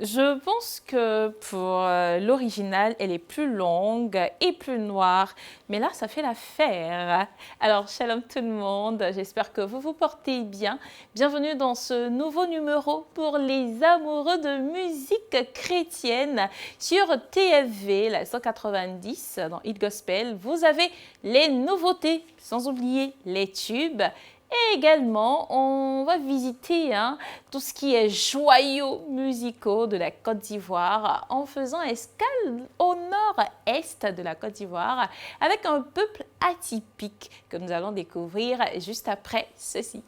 Je pense que pour l'original, elle est plus longue et plus noire. Mais là, ça fait l'affaire. Alors, shalom tout le monde. J'espère que vous vous portez bien. Bienvenue dans ce nouveau numéro pour les amoureux de musique chrétienne sur TFV, la 190 dans Hit Gospel. Vous avez les nouveautés, sans oublier les tubes. Et également, on va visiter tout ce qui est joyaux musicaux de la Côte d'Ivoire en faisant escale au nord-est de la Côte d'Ivoire avec un peuple atypique que nous allons découvrir juste après ceci.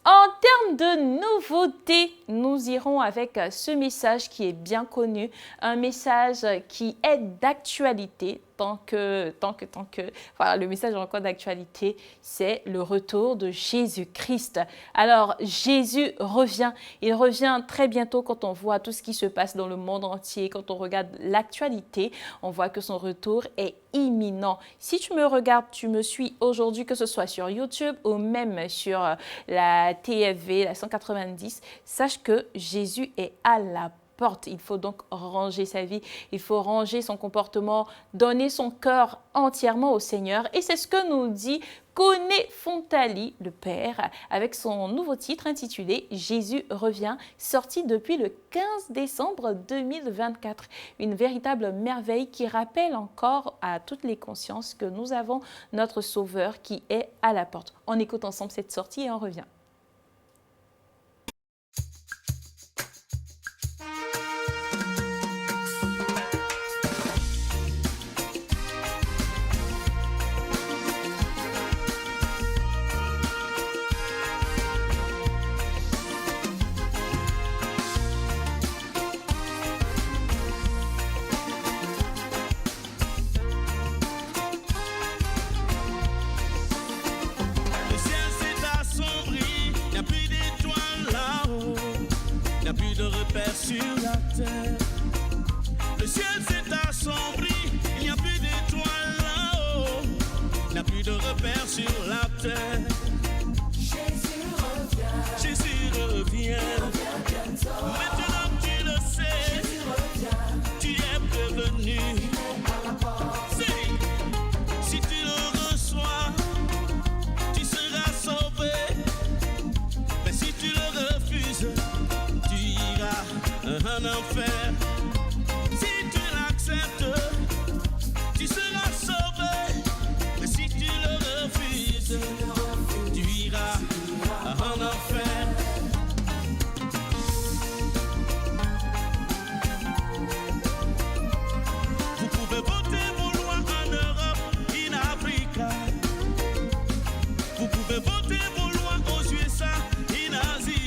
En termes de nouveautés, nous irons avec ce message qui est bien connu, un message qui est d'actualité. Voilà, le message encore d'actualité, c'est le retour de Jésus-Christ. Alors, Jésus revient. Il revient très bientôt quand on voit tout ce qui se passe dans le monde entier. Quand on regarde l'actualité, on voit que son retour est imminent. Si tu me regardes, tu me suis aujourd'hui, que ce soit sur YouTube ou même sur la TFV, la 190, sache que Jésus est à la porte. Il faut donc ranger sa vie, il faut ranger son comportement, donner son cœur entièrement au Seigneur. Et c'est ce que nous dit Koné Fontali, le Père, avec son nouveau titre intitulé « Jésus revient », sorti depuis le 15 décembre 2024. Une véritable merveille qui rappelle encore à toutes les consciences que nous avons notre Sauveur qui est à la porte. On écoute ensemble cette sortie et on revient. Plus de repères sur la terre. Le ciel s'est assombri, il n'y a plus d'étoiles là-haut. Il n'y a plus de repères sur la terre. Jésus revient. Jésus revient. Maintenant tu le sais. Jésus revient. Tu es prévenu. Si tu le reçois, tu seras sauvé. Mais si tu le refuses, un enfer. Si tu l'acceptes, tu seras sauvé. Mais si tu le refuses, tu iras en enfer. Vous pouvez voter vos lois en Europe, en Afrique. Vous pouvez voter vos lois aux USA, en Asie.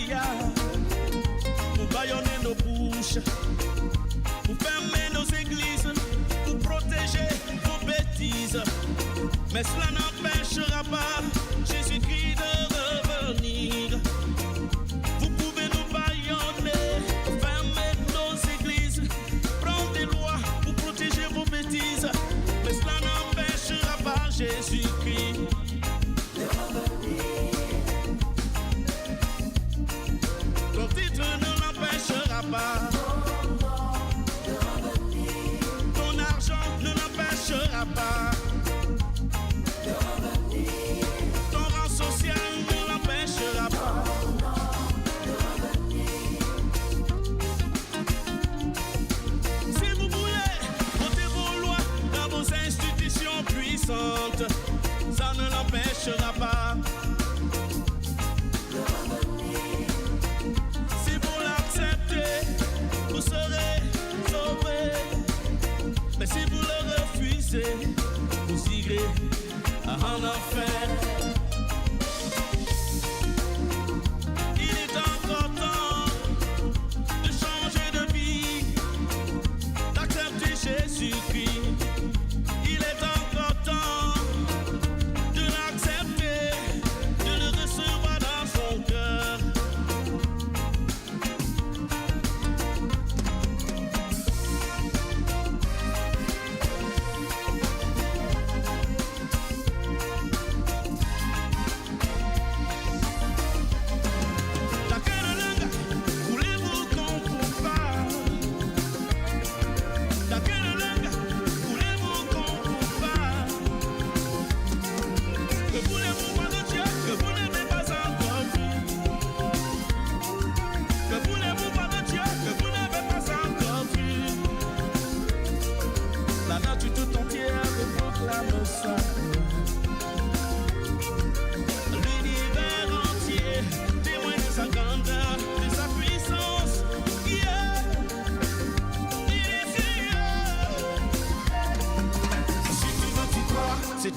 Vous bâillonnez nos bouches, vous fermez nos églises, vous protégez vos bêtises. Mais cela n'empêchera pas Jésus-Christ de revenir. Vous pouvez nous bâillonner, fermer nos églises, prendre des lois pour protéger vos bêtises. Mais cela n'empêchera pas Jésus-Christ de revenir. Ton titre ne l'empêchera pas.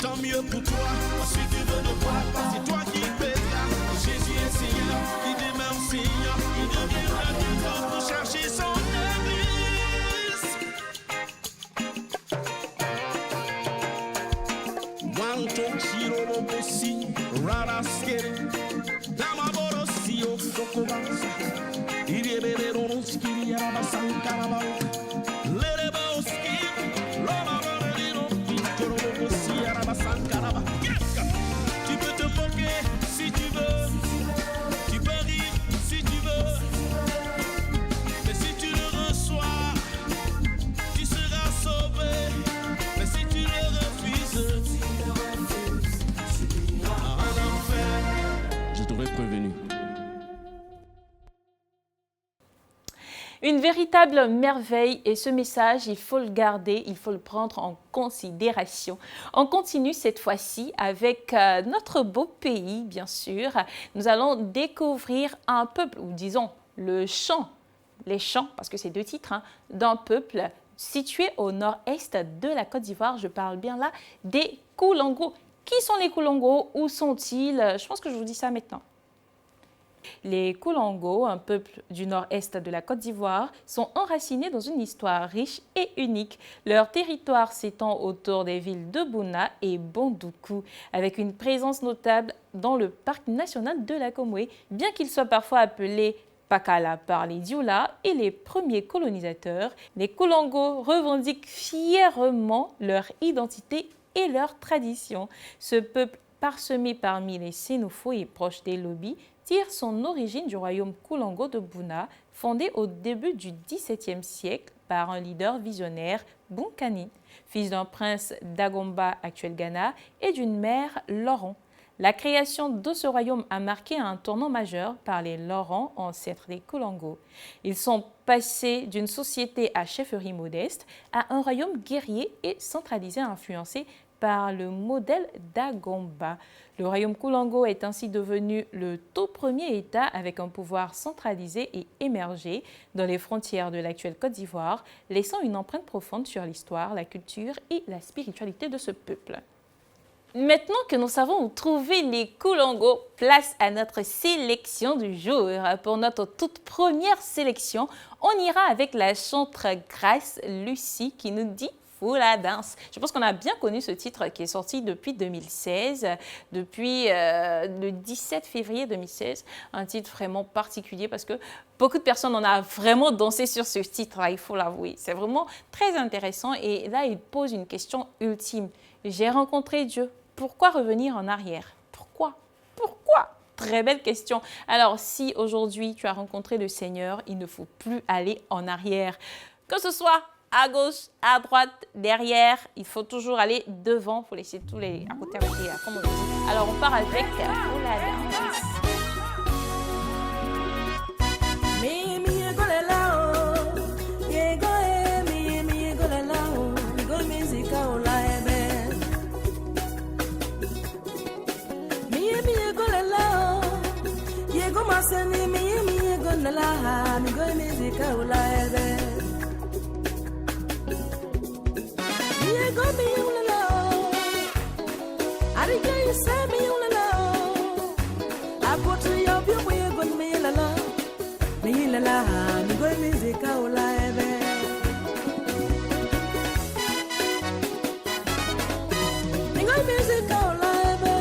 tant mieux pour toi. Si tu veux ne crois pas, c'est toi qui paiera. Jésus est Seigneur, il demeure Seigneur, il deviendra du temps pour chercher son église. Wanto chiro bosi, rara skere, lama borosi o sokobasa. Iriebebe ronoskiri arabasankaraba. Lereba oski, loma borelino, pitoro bosi arabasankaraba. Tu peux te moquer si tu veux, tu peux rire si tu veux, mais si tu le reçois, tu seras sauvé, mais si tu le refuses, en enfer. Je t'aurais prévenu. Une véritable merveille et ce message, il faut le garder, il faut le prendre en considération. On continue cette fois-ci avec notre beau pays, bien sûr. Nous allons découvrir un peuple, ou disons le chant, les chants, parce que c'est deux titres, hein, d'un peuple situé au nord-est de la Côte d'Ivoire. Je parle bien là des Koulangos. Qui sont les Koulangos? Où sont-ils? Je pense que je vous dis ça maintenant. Les Koulangos, un peuple du nord-est de la Côte d'Ivoire, sont enracinés dans une histoire riche et unique. Leur territoire s'étend autour des villes de Bouna et Bondoukou, avec une présence notable dans le parc national de la Comoué, bien qu'ils soient parfois appelés Pakala par les Dioula et les premiers colonisateurs. Les Koulangos revendiquent fièrement leur identité et leur tradition. Ce peuple parsemé parmi les Sénoufos et proche des Lobis, tire son origine du royaume Koulango de Bouna, fondé au début du XVIIe siècle par un leader visionnaire, Bunkani, fils d'un prince d'Agomba, actuel Ghana, et d'une mère Laurent. La création de ce royaume a marqué un tournant majeur par les Laurent, ancêtres des Koulango. Ils sont passés d'une société à chefferie modeste à un royaume guerrier et centralisé influencé par le modèle d'Agomba. Le royaume Koulango est ainsi devenu le tout premier État avec un pouvoir centralisé et émergé dans les frontières de l'actuelle Côte d'Ivoire, laissant une empreinte profonde sur l'histoire, la culture et la spiritualité de ce peuple. Maintenant que nous savons où trouver les Koulangos, place à notre sélection du jour. Pour notre toute première sélection, on ira avec la chanteuse Grace Lucie qui nous dit Fula Danse. Je pense qu'on a bien connu ce titre qui est sorti depuis 2016, depuis le 17 février 2016. Un titre vraiment particulier parce que beaucoup de personnes en ont vraiment dansé sur ce titre, il faut l'avouer. C'est vraiment très intéressant et là, il pose une question ultime. J'ai rencontré Dieu. Pourquoi revenir en arrière? Pourquoi? Très belle question. Alors, si aujourd'hui tu as rencontré le Seigneur, il ne faut plus aller en arrière. Que ce soit à gauche, à droite, derrière, il faut toujours aller devant. Il faut laisser tous les à côté, comme on dit. Alors, on part avec Fula Danse. Seni mi gonala mi go musica ulaebe mi go mi ulala ari je se mi ulala apotu yo bi mo gon mi lala mi go musica ulaebe mi go musica ulaebe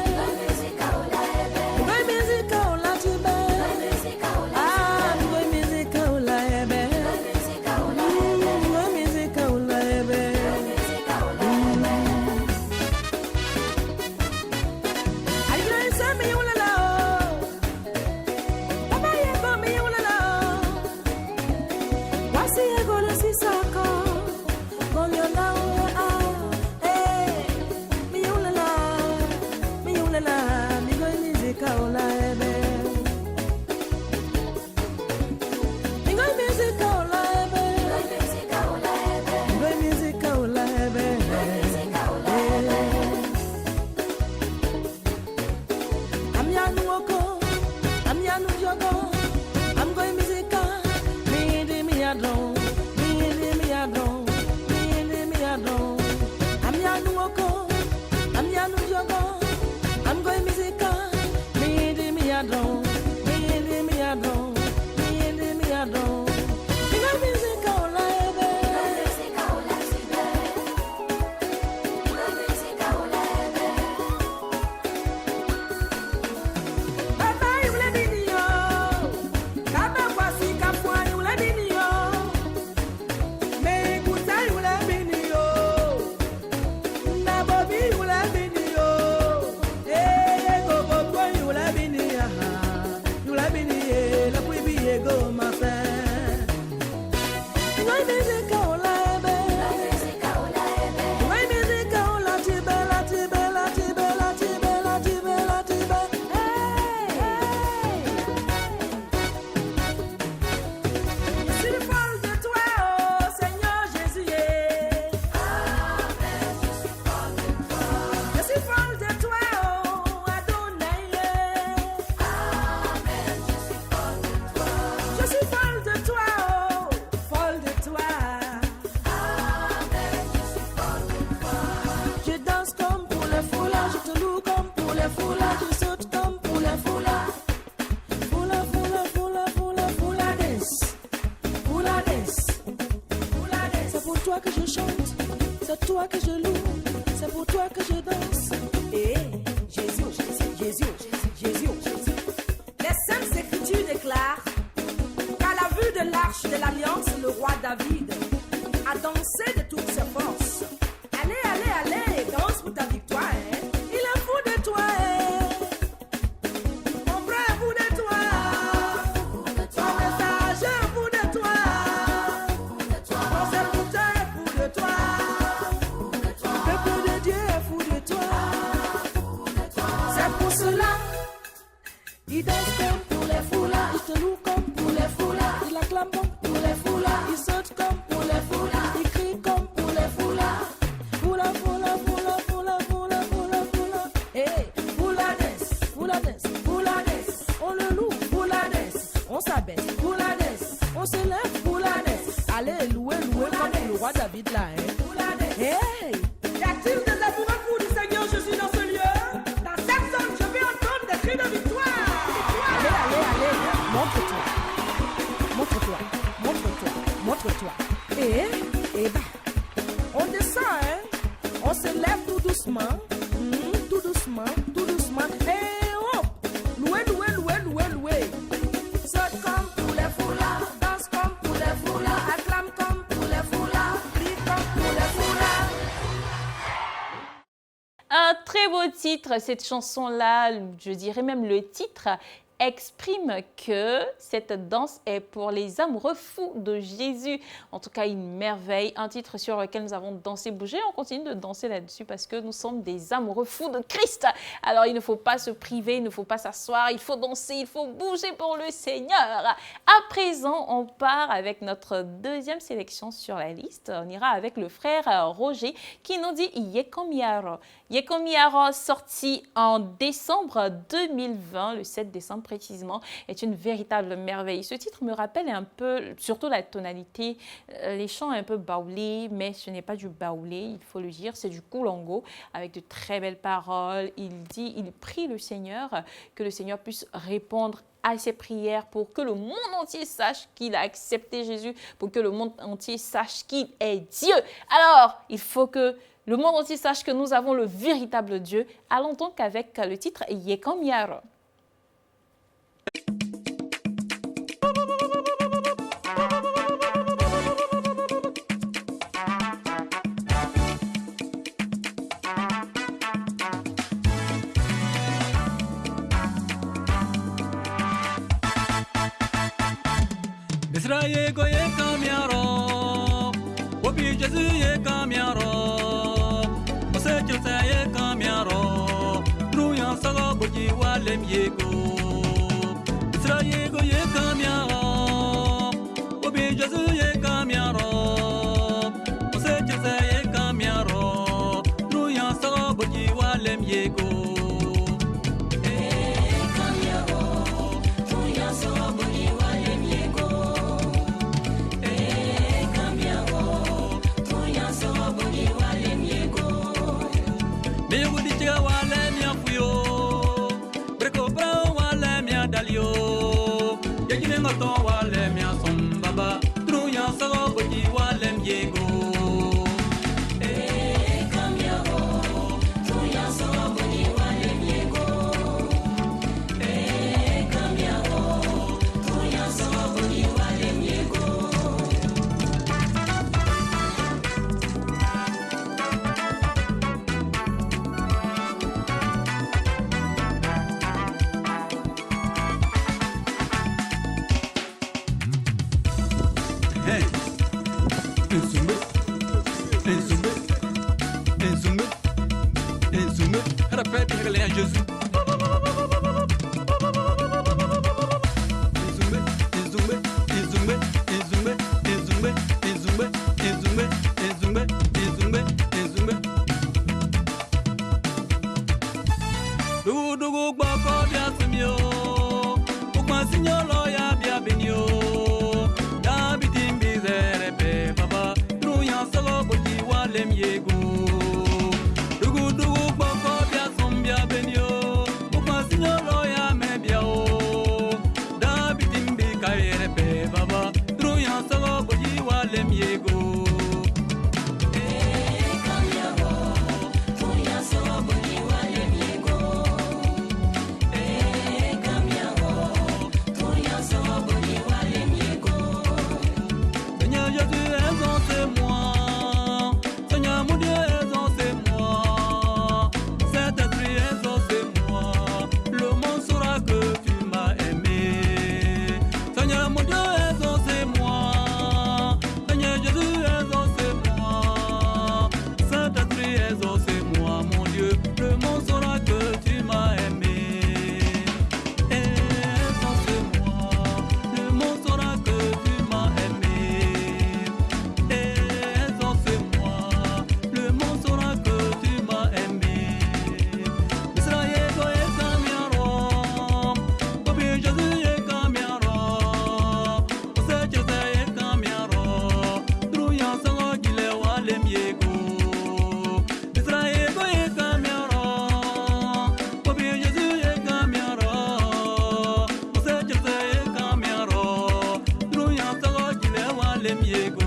I'm going music, me, me, Titre, cette chanson-là, je dirais même le titre, exprime que cette danse est pour les amoureux fous de Jésus. En tout cas, une merveille, un titre sur lequel nous avons dansé, bougé. On continue de danser là-dessus parce que nous sommes des amoureux fous de Christ. Alors, il ne faut pas se priver, il ne faut pas s'asseoir, il faut danser, il faut bouger pour le Seigneur. À présent, on part avec notre deuxième sélection sur la liste. On ira avec le frère Roger qui nous dit « Yekomiaro ». Yekomiaro, sorti en décembre 2020, le 7 décembre précisément, est une véritable merveille. Ce titre me rappelle un peu, surtout la tonalité, les chants un peu baoulés, mais ce n'est pas du baoulé, il faut le dire, c'est du koulongo, avec de très belles paroles. Il prie le Seigneur, que le Seigneur puisse répondre à ses prières pour que le monde entier sache qu'il a accepté Jésus, pour que le monde entier sache qu'il est Dieu. Alors, il faut que le monde entier sache que nous avons le véritable Dieu. Allons donc avec le titre « Yekomiaro ». Israël goye kamiaro, wopi Jésus ye kamiaro, ose chilsa ye kamiaro, nuyan sago boji walem yego. Israël goye kamiaro, wopi Jésus ye kamiaro, ose chilsa ye kamiaro, nuyan sago boji walem yego. So Nzumbe, Nzumbe, Nzumbe, Nzumbe. Répète, réglé à Jésus. Nzumbe, Nzumbe, Nzumbe, Nzumbe, Nzumbe, Nzumbe, Nzumbe, Nzumbe, Nzumbe, Nzumbe. Dugu gboko bia simio, ukwa sinyolo ya bia benio. Dabiti mbizere pe baba, nuya solo boti walem yego. Dugu gboko bia sombia benio, ukwa sinyolo ya me bia o. Dabiti mbikayere pe baba, nuya solo boti walem yego. Seigneur Jésus, exaucez-moi. Seigneur mon Dieu, exaucez-moi. Saint-Esprit, exaucez-moi. Le monde saura que tu m'as aimé. Seigneur mon Dieu, exaucez-moi. Seigneur Jésus, exaucez-moi. Saint-Esprit, exaucez-moi, mon Dieu. Le monde saura que tu m'as aimé. Exaucez-moi. Le monde saura que tu m'as aimé. Exaucez-moi. Le monde saura que tu m'as aimé. Israël est camiaro. Papi Jésus est camiaro. Ose Jésus est camiaro. Druyan sango gile wale miego. Israël est camiaro. Papi Jésus est camiaro. Ose Jésus est camiaro. Druyan sango gile wale miego.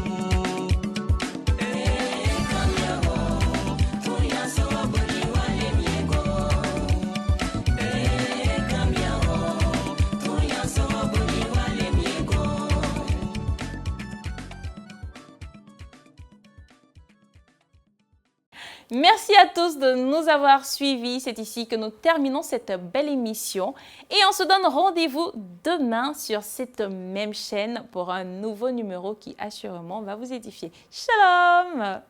Merci à tous de nous avoir suivis. C'est ici que nous terminons cette belle émission. Et on se donne rendez-vous demain sur cette même chaîne pour un nouveau numéro qui assurément va vous édifier. Shalom!